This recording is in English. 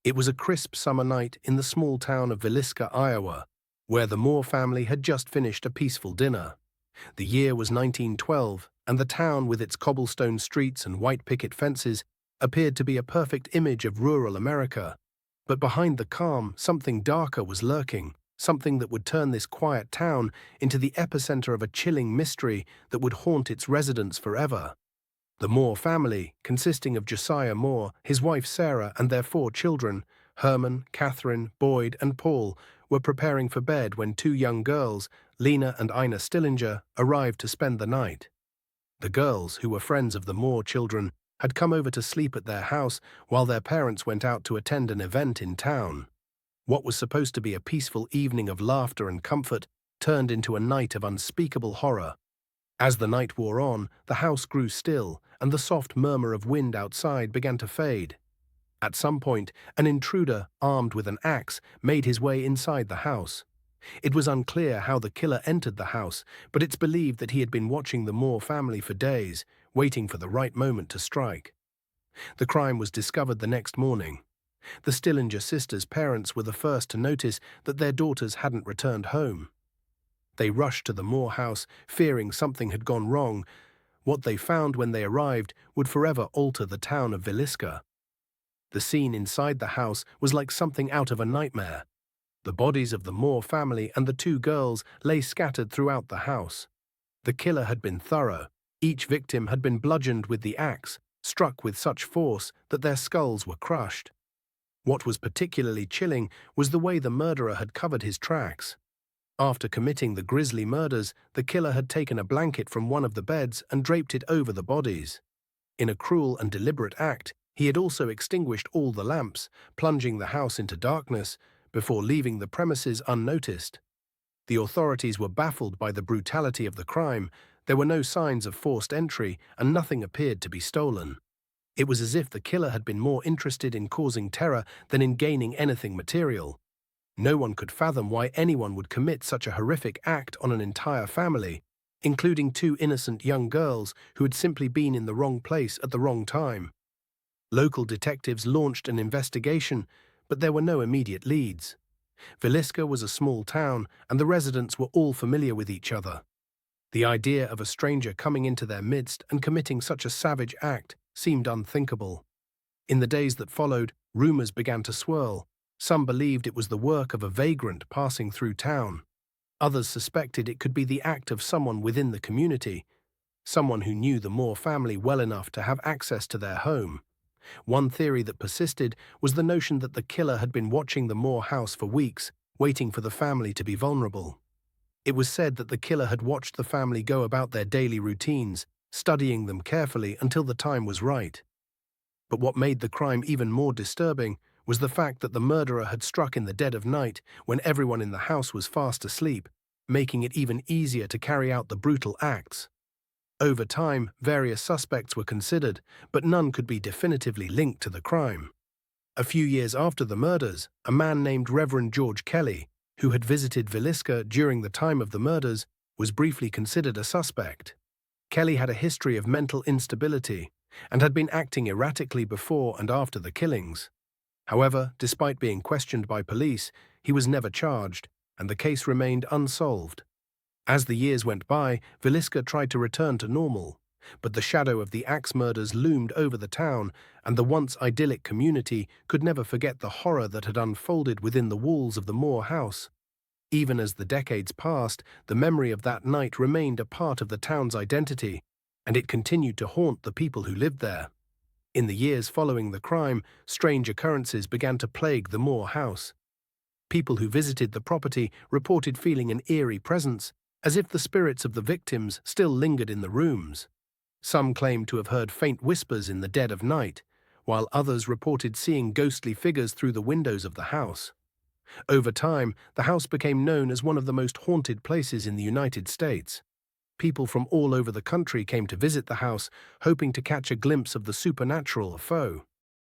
It was a crisp summer night in the small town of Villisca, Iowa, where the Moore family had just finished a peaceful dinner. The year was 1912, and the town, with its cobblestone streets and white picket fences, appeared to be a perfect image of rural America. But behind the calm, something darker was lurking, something that would turn this quiet town into the epicenter of a chilling mystery that would haunt its residents forever. The Moore family, consisting of Josiah Moore, his wife Sarah, and their 4 children, Herman, Catherine, Boyd, and Paul, were preparing for bed when 2 young girls, Lena and Ina Stillinger, arrived to spend the night. The girls, who were friends of the Moore children, had come over to sleep at their house while their parents went out to attend an event in town. What was supposed to be a peaceful evening of laughter and comfort turned into a night of unspeakable horror. As the night wore on, the house grew still, and the soft murmur of wind outside began to fade. At some point, an intruder, armed with an axe, made his way inside the house. It was unclear how the killer entered the house, but it's believed that he had been watching the Moore family for days, waiting for the right moment to strike. The crime was discovered the next morning. The Stillinger sisters' parents were the first to notice that their daughters hadn't returned home. They rushed to the Moore house, fearing something had gone wrong. What they found when they arrived would forever alter the town of Villisca. The scene inside the house was like something out of a nightmare. The bodies of the Moore family and the 2 girls lay scattered throughout the house. The killer had been thorough. Each victim had been bludgeoned with the axe, struck with such force that their skulls were crushed. What was particularly chilling was the way the murderer had covered his tracks. After committing the grisly murders, the killer had taken a blanket from one of the beds and draped it over the bodies. In a cruel and deliberate act, he had also extinguished all the lamps, plunging the house into darkness before leaving the premises unnoticed. The authorities were baffled by the brutality of the crime. There were no signs of forced entry, and nothing appeared to be stolen. It was as if the killer had been more interested in causing terror than in gaining anything material. No one could fathom why anyone would commit such a horrific act on an entire family, including 2 innocent young girls who had simply been in the wrong place at the wrong time. Local detectives launched an investigation, but there were no immediate leads. Villisca was a small town, and the residents were all familiar with each other. The idea of a stranger coming into their midst and committing such a savage act seemed unthinkable. In the days that followed, rumors began to swirl. Some believed it was the work of a vagrant passing through town. Others suspected it could be the act of someone within the community, someone who knew the Moore family well enough to have access to their home. One theory that persisted was the notion that the killer had been watching the Moore house for weeks, waiting for the family to be vulnerable. It was said that the killer had watched the family go about their daily routines, studying them carefully until the time was right. But what made the crime even more disturbing was the fact that the murderer had struck in the dead of night when everyone in the house was fast asleep, making it even easier to carry out the brutal acts. Over time, various suspects were considered, but none could be definitively linked to the crime. A few years after the murders, a man named Reverend George Kelly, who had visited Villisca during the time of the murders, was briefly considered a suspect. Kelly had a history of mental instability and had been acting erratically before and after the killings. However, despite being questioned by police, he was never charged, and the case remained unsolved. As the years went by, Villisca tried to return to normal, but the shadow of the axe murders loomed over the town, and the once idyllic community could never forget the horror that had unfolded within the walls of the Moore house. Even as the decades passed, the memory of that night remained a part of the town's identity, and it continued to haunt the people who lived there. In the years following the crime, strange occurrences began to plague the Moore house. People who visited the property reported feeling an eerie presence, as if the spirits of the victims still lingered in the rooms. Some claimed to have heard faint whispers in the dead of night, while others reported seeing ghostly figures through the windows of the house. Over time, the house became known as one of the most haunted places in the United States. People from all over the country came to visit the house, hoping to catch a glimpse of the supernatural foe.